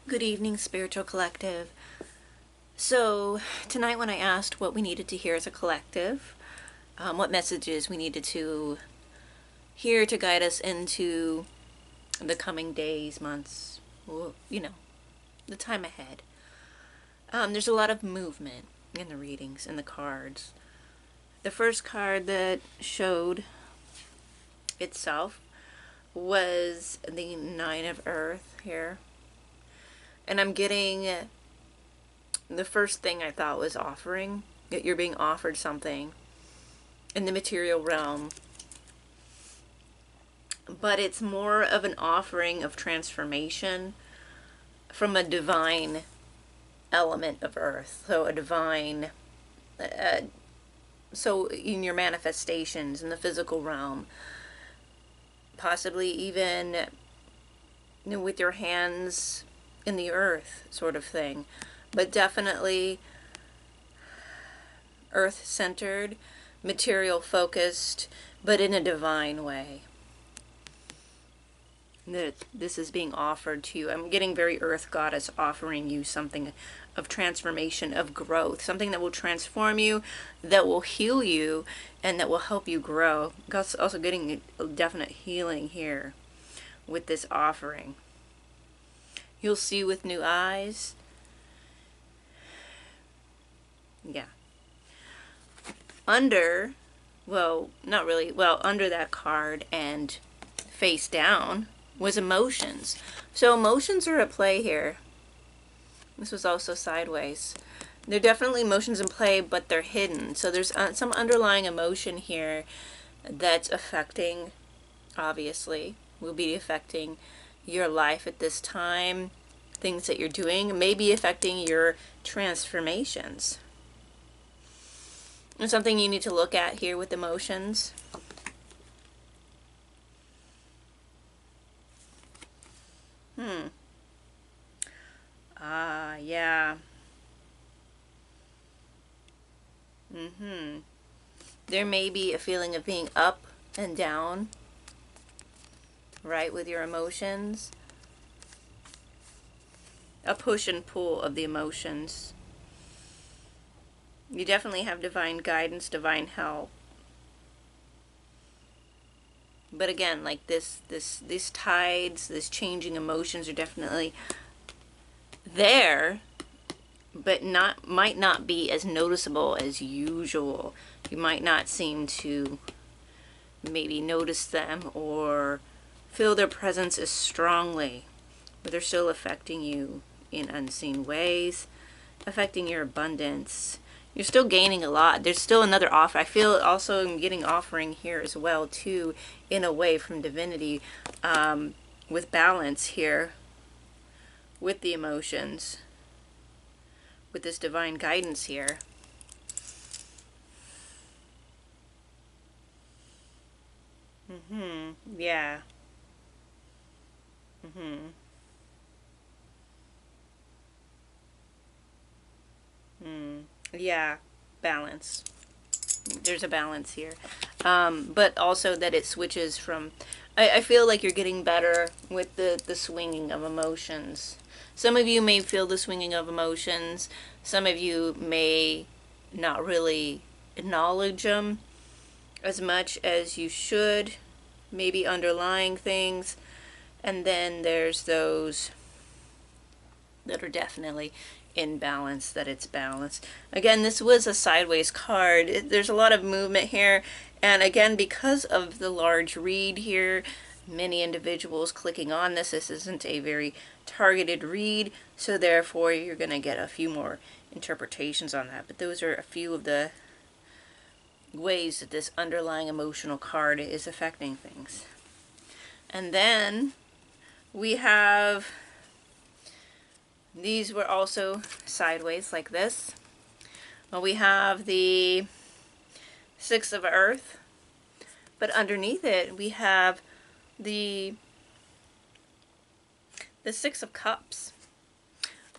Good evening, Spiritual Collective. So, tonight when I asked what we needed to hear as a collective, what messages we needed to hear to guide us into the coming days, months, the time ahead. There's a lot of movement in the readings, in the cards. The first card that showed itself was the Nine of Earth here. And I'm getting the first thing I thought was offering, that you're being offered something in the material realm. But it's more of an offering of transformation from a divine element of earth. So a divine, so in your manifestations in the physical realm, possibly even with your hands in the earth sort of thing. But definitely earth-centered, material-focused, but in a divine way. That this is being offered to you. I'm getting very earth goddess offering you something of transformation, of growth, something that will transform you, that will heal you, and that will help you grow. Also getting a definite healing here with this offering. You'll see with new eyes. Yeah. Under, well, not really, well, under that card and face down was emotions. So emotions are at play here. This was also sideways. There are definitely emotions in play, but they're hidden. So there's some underlying emotion here that's affecting, obviously, will be affecting your life at this time. Things that you're doing may be affecting your transformations. And something you need to look at here with emotions. Yeah. There may be a feeling of being up and down, right, with your emotions. A push and pull of the emotions. You definitely have divine guidance, divine help. But again, like these tides, this changing emotions are definitely there, but might not be as noticeable as usual. You might not seem to maybe notice them or feel their presence as strongly, but they're still affecting you in unseen ways, affecting your abundance. You're still gaining a lot. There's still another offer. I feel also I'm getting offering here as well too, in a way, from divinity, with balance here, with the emotions, with this divine guidance here. Yeah. Yeah, balance. There's a balance here. But also that it switches from, I feel like you're getting better with the swinging of emotions. Some of you may feel the swinging of emotions. Some of you may not really acknowledge them as much as you should. Maybe underlying things. And then there's those that are definitely in balance, that it's balanced. Again, this was a sideways card. There's a lot of movement here, and again, because of the large read here, many individuals clicking on this isn't a very targeted read, so therefore you're going to get a few more interpretations on that. But those are a few of the ways that this underlying emotional card is affecting things. And then we have, these were also sideways like this. Well, we have the Six of Earth, but underneath it we have the Six of Cups,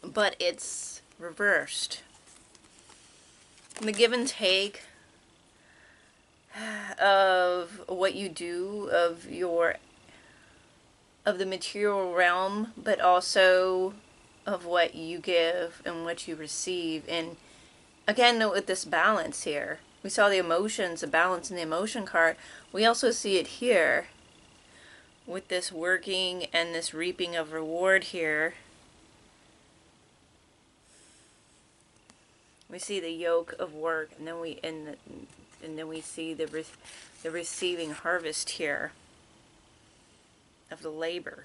but it's reversed. The give and take of what you do, of the material realm, but also of what you give and what you receive. And again, with this balance here, we saw the emotions, the balance in the emotion card. We also see it here with this working and this reaping of reward here. We see the yoke of work, and then we see the receiving harvest here of the labor.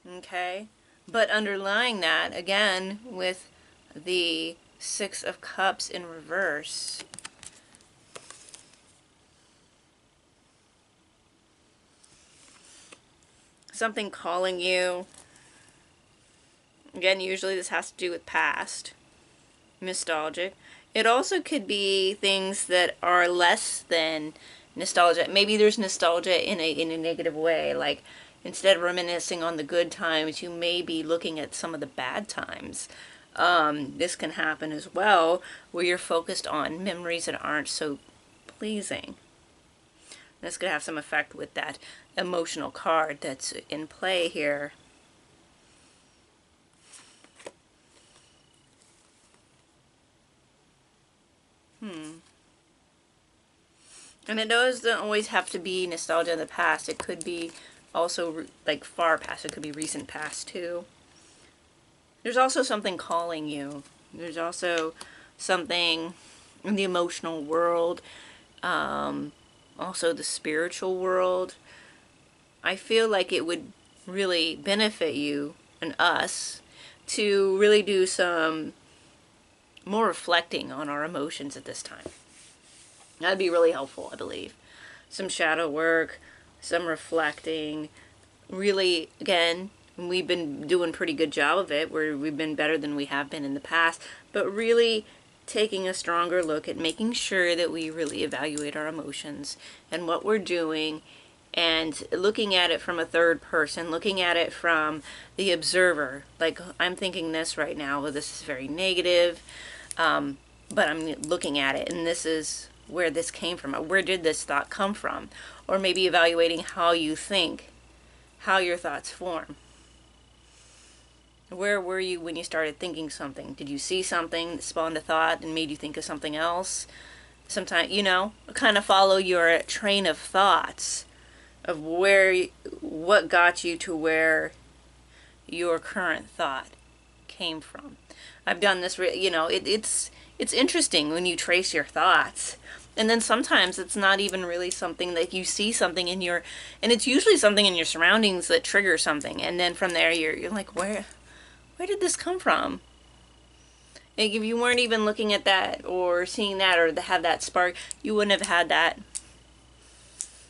Okay, but underlying that again with the Six of Cups in reverse. Something calling you. Again, usually this has to do with past. Nostalgic. It also could be things that are less than nostalgia. Maybe there's nostalgia in a negative way. Like, instead of reminiscing on the good times, you may be looking at some of the bad times. This can happen as well, where you're focused on memories that aren't so pleasing. This could have some effect with that emotional card that's in play here. And it doesn't always have to be nostalgia in the past. It could be also like far past. It could be recent past too. There's also something calling you. There's also something in the emotional world, also the spiritual world. I feel like it would really benefit you and us to really do some more reflecting on our emotions at this time. That'd be really helpful, I believe. Some shadow work, some reflecting. Really, again, we've been doing a pretty good job of it, where we've been better than we have been in the past, but really taking a stronger look at making sure that we really evaluate our emotions and what we're doing, and looking at it from a third person, looking at it from the observer. Like, I'm thinking this right now, but this is very negative, but I'm looking at it, and this is where this came from. Where did this thought come from? Or maybe evaluating how you think, how your thoughts form. Where were you when you started thinking something? Did you see something that spawned a thought and made you think of something else? Sometimes, kind of follow your train of thoughts of what got you to where your current thought came from. I've done this, it's interesting when you trace your thoughts. And then sometimes it's not even really something that you see something in your, and it's usually something in your surroundings that triggers something. And then from there you're like, where did this come from? Like, if you weren't even looking at that or seeing that or have that spark, you wouldn't have had that.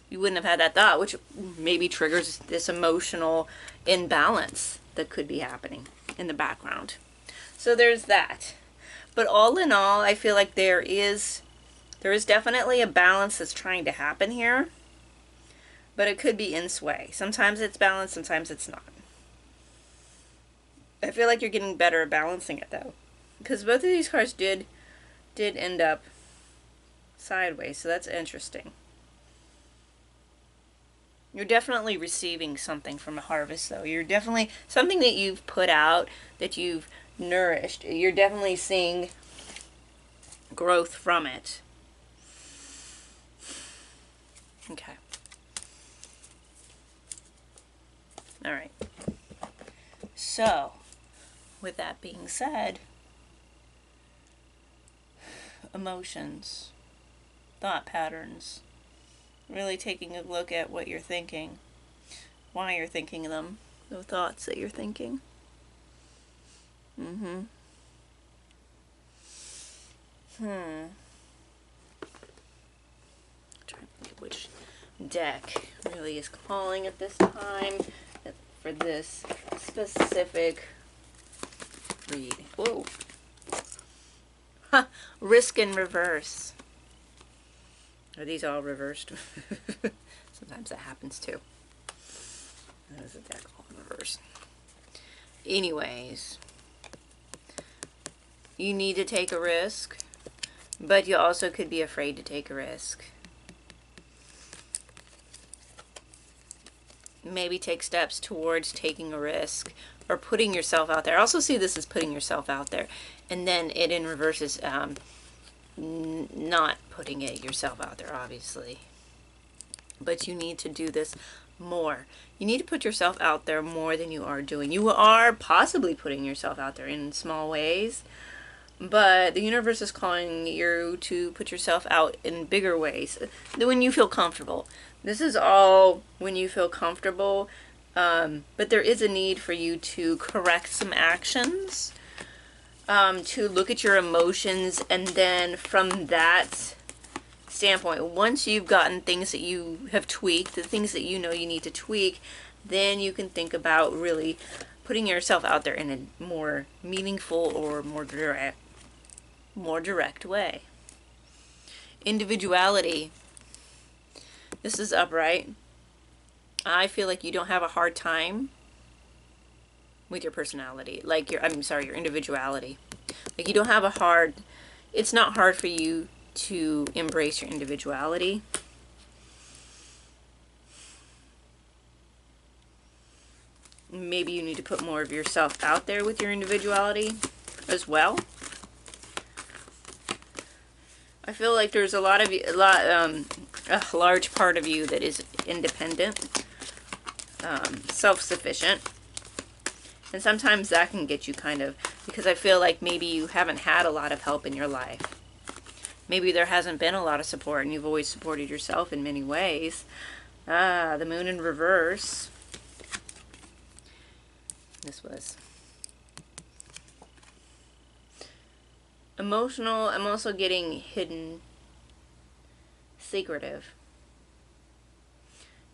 You wouldn't have had that thought, which maybe triggers this emotional imbalance that could be happening in the background. So there's that. But all in all, I feel like there is definitely a balance that's trying to happen here, but it could be in sway. Sometimes it's balanced, sometimes it's not. I feel like you're getting better at balancing it though, because both of these cards did end up sideways, so that's interesting. You're definitely receiving something from a harvest though. You're definitely something that you've put out, that you've nourished. You're definitely seeing growth from it. Okay. All right. So, with that being said, emotions, thought patterns, really taking a look at what you're thinking, why you're thinking them, the thoughts that you're thinking. Trying to think which deck really is calling at this time for this specific read. Whoa. Risk in reverse. Are these all reversed? Sometimes that happens too. There's a deck all in reverse. Anyways, you need to take a risk, but you also could be afraid to take a risk. maybe take steps towards taking a risk or putting yourself out there. I also see this as putting yourself out there, and then it in reverse is not putting it yourself out there, obviously. But you need to do this more. You need to put yourself out there more than you are doing. You are possibly putting yourself out there in small ways, but the universe is calling you to put yourself out in bigger ways when you feel comfortable. This is all when you feel comfortable, but there is a need for you to correct some actions, to look at your emotions, and then from that standpoint, once you've gotten things that you have tweaked, the things that you know you need to tweak, then you can think about really putting yourself out there in a more meaningful or more direct way. Individuality. This is upright. I feel like you don't have a hard time with your personality. Like your individuality. Like you don't have it's not hard for you to embrace your individuality. Maybe you need to put more of yourself out there with your individuality as well. I feel like there's a large part of you that is independent, self-sufficient, and sometimes that can get you because I feel like maybe you haven't had a lot of help in your life. Maybe there hasn't been a lot of support and you've always supported yourself in many ways. The moon in reverse. This was emotional. I'm also getting hidden, secretive.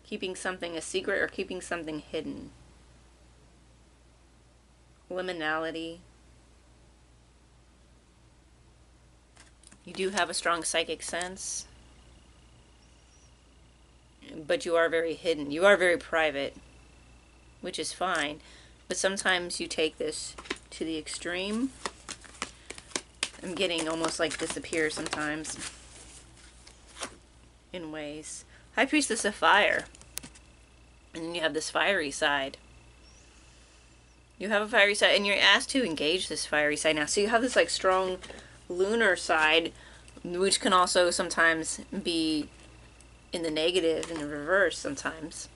Keeping something a secret or keeping something hidden. Liminality. You do have a strong psychic sense, but you are very hidden. You are very private, which is fine. But sometimes you take this to the extreme. I'm getting almost like disappear sometimes in ways. High Priestess of Fire. And then you have this fiery side. You have a fiery side, and you're asked to engage this fiery side now. So you have this like strong lunar side, which can also sometimes be in the negative, in the reverse sometimes.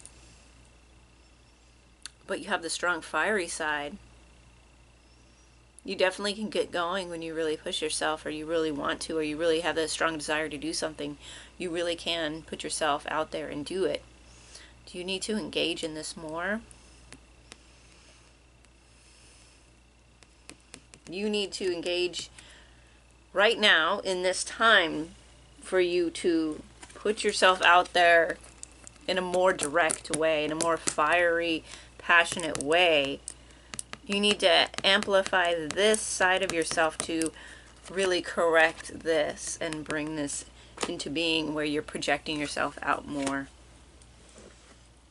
But you have the strong fiery side. You definitely can get going when you really push yourself, or you really want to, or you really have that strong desire to do something. You really can put yourself out there and do it. Do you need to engage in this more? You need to engage right now in this time for you to put yourself out there in a more direct way, in a more fiery, passionate way. You need to amplify this side of yourself to really correct this and bring this into being where you're projecting yourself out more.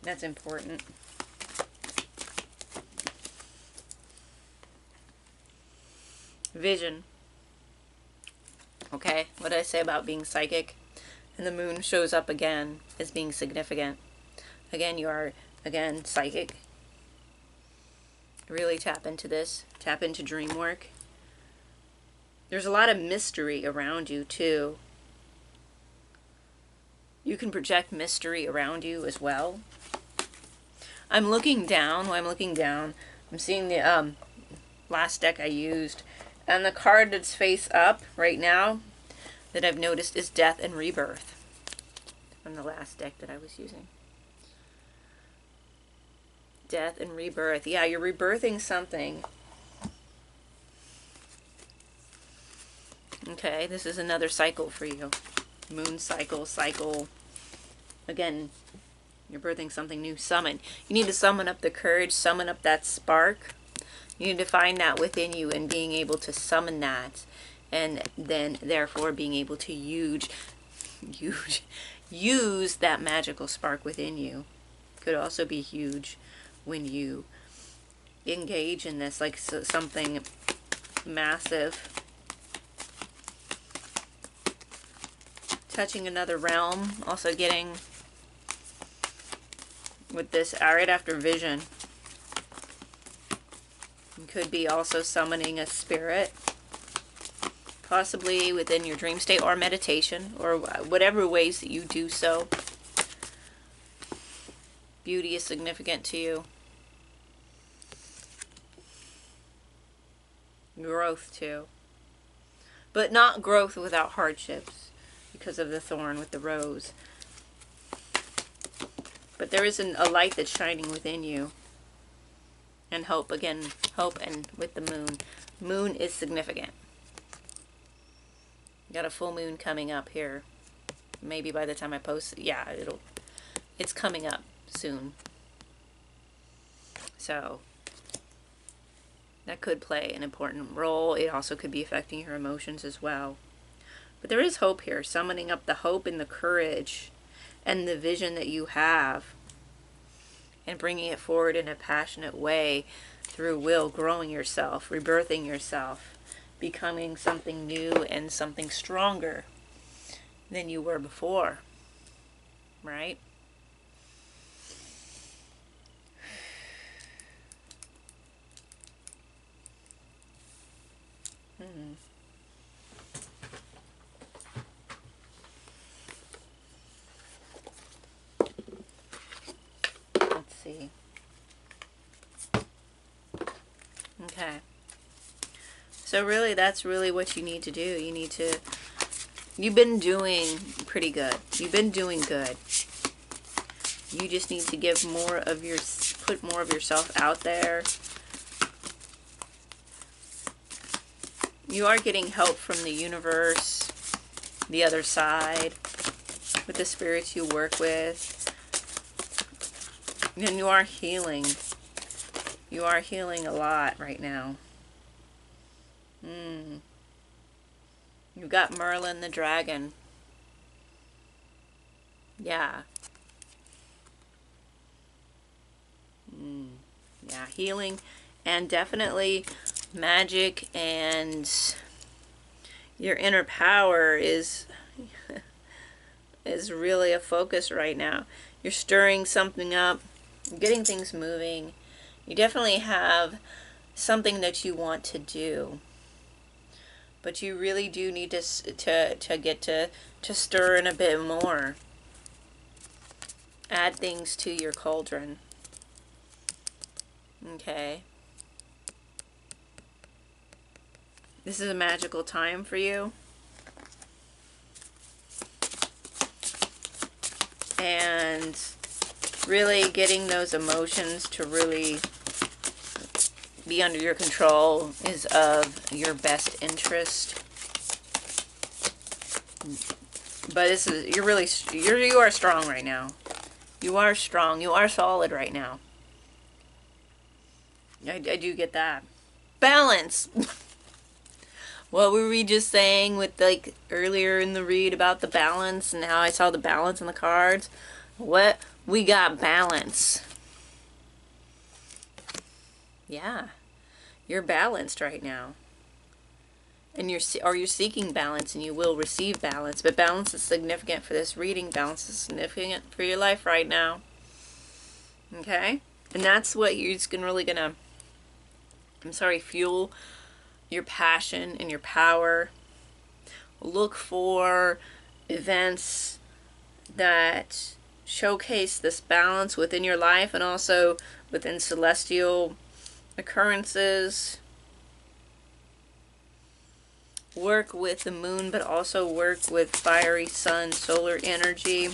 That's important. Vision. Okay, what did I say about being psychic? And the moon shows up again as being significant. Again, you are, psychic. Really tap into this. Tap into dream work. There's a lot of mystery around you, too. You can project mystery around you as well. I'm looking down. While I'm looking down, I'm seeing the last deck I used. And the card that's face up right now that I've noticed is Death and Rebirth from the last deck that I was using. Death and rebirth. Yeah, you're rebirthing something. Okay, this is another cycle for you. Moon cycle. Again, you're birthing something new. Summon. You need to summon up the courage, summon up that spark. You need to find that within you and being able to summon that. And then, therefore, being able to use that magical spark within you. Could also be huge when you engage in this, like something massive. Touching another realm, also getting with this right after vision. You could be also summoning a spirit, possibly within your dream state or meditation, or whatever ways that you do so. Beauty is significant to you. Growth too. But not growth without hardships, because of the thorn with the rose. But there is a light that's shining within you. And hope, again, hope, and with the moon. Moon is significant. Got a full moon coming up here. Maybe by the time I post, yeah, it's coming up soon. So that could play an important role. It also could be affecting your emotions as well. But there is hope here, summoning up the hope and the courage and the vision that you have, and bringing it forward in a passionate way through will, growing yourself, rebirthing yourself, becoming something new and something stronger than you were before, right? Let's see. Okay. So really, that's really what you need to do. You've been doing pretty good. You've been doing good. You just need to give put more of yourself out there. You are getting help from the universe, the other side, with the spirits you work with. And you are healing. You are healing a lot right now. You've got Merlin the dragon. Yeah. Yeah, healing, and definitely magic, and your inner power is really a focus right now. You're stirring something up, getting things moving. You definitely have something that you want to do, but you really do need to get to stir in a bit more. Add things to your cauldron. Okay. This is a magical time for you. And really getting those emotions to really be under your control is of your best interest. But you are strong right now. You are strong. You are solid right now. I do get that. Balance. What were we just saying with, like, earlier in the read about the balance and how I saw the balance in the cards? What? We got balance. Yeah. You're balanced right now. And you're seeking balance, and you will receive balance. But balance is significant for this reading. Balance is significant for your life right now. Okay? And that's what you're just really gonna, fuel your passion and your power. Look for events that showcase this balance within your life, and also within celestial occurrences. Work with the moon, but also work with fiery sun, solar energy.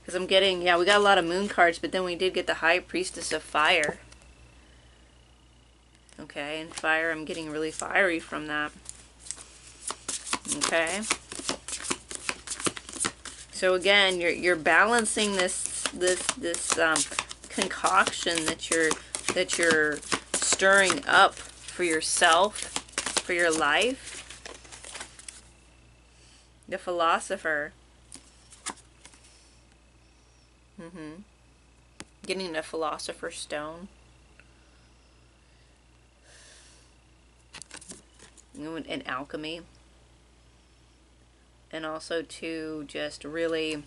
Because I'm getting, we got a lot of moon cards, but then we did get the High Priestess of Fire. Okay, and fire, I'm getting really fiery from that. Okay. So again, you're balancing this concoction that you're stirring up for yourself, for your life. The Philosopher. Getting the Philosopher's Stone. And alchemy. And also to just really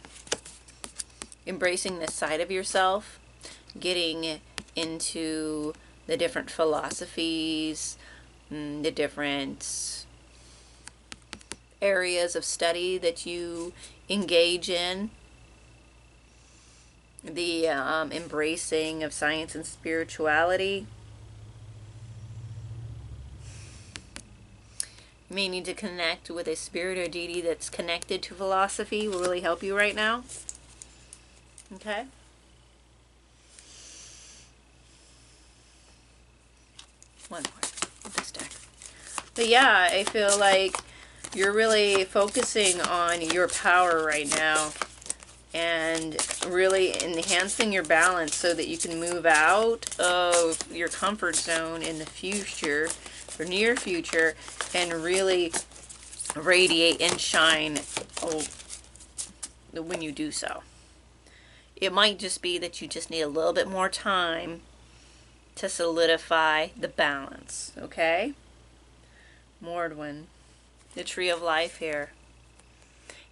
embracing this side of yourself getting into the different philosophies, the different areas of study that you engage in, the embracing of science and spirituality. You may need to connect with a spirit or deity that's connected to philosophy. Will really help you right now. Okay? One more with this deck. But yeah, I feel like you're really focusing on your power right now and really enhancing your balance so that you can move out of your comfort zone in the future or near future and really radiate and shine when you do so. It might just be that you just need a little bit more time to solidify the balance, okay? Mordwin, the Tree of Life here.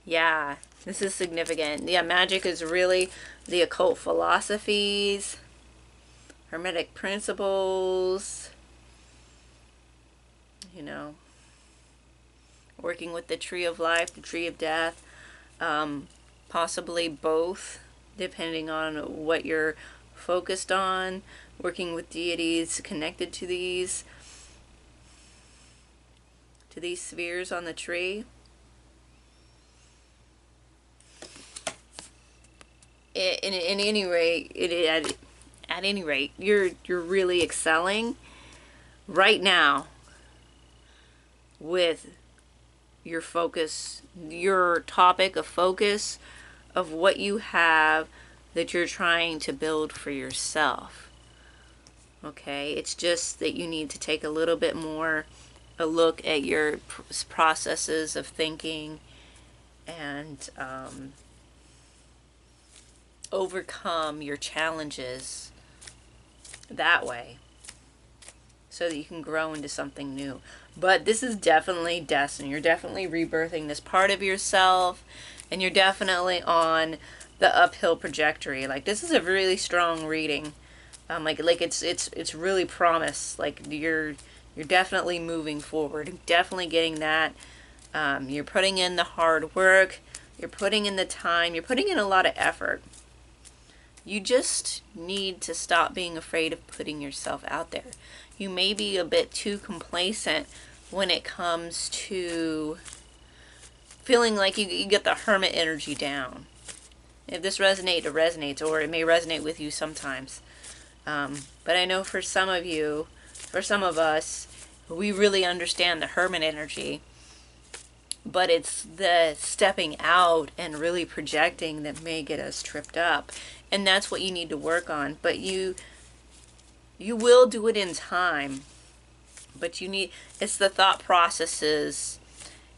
Yeah, this is significant. Yeah, magic is really the occult philosophies, hermetic principles, you know, working with the Tree of Life, the Tree of Death, possibly both, depending on what you're focused on, working with deities connected to these spheres on the tree. At any rate, you're really excelling right now with your focus, your topic of focus of what you have that you're trying to build for yourself. Okay, it's just that you need to take a little bit more a look at your processes of thinking and overcome your challenges that way so that you can grow into something new. But this is definitely destiny. You're definitely rebirthing this part of yourself, and you're definitely on the uphill trajectory. Like, this is a really strong reading. Like it's really promise. Like, you're definitely moving forward, definitely getting that. You're putting in the hard work, you're putting in the time, you're putting in a lot of effort. You just need to stop being afraid of putting yourself out there. You may be a bit too complacent when it comes to feeling like you get the hermit energy down. If this resonates, it resonates, or it may resonate with you sometimes. But I know for some of you, for some of us, we really understand the hermit energy. But it's the stepping out and really projecting that may get us tripped up. And that's what you need to work on. But you will do it in time. But it's the thought processes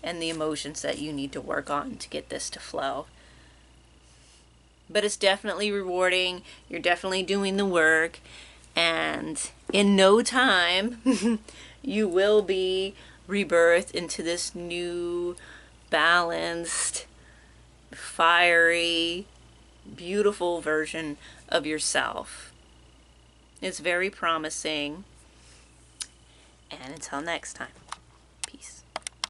and the emotions that you need to work on to get this to flow. But it's definitely rewarding. You're definitely doing the work. And in no time, you will be rebirthed into this new, balanced, fiery, beautiful version of yourself. It's very promising. And until next time.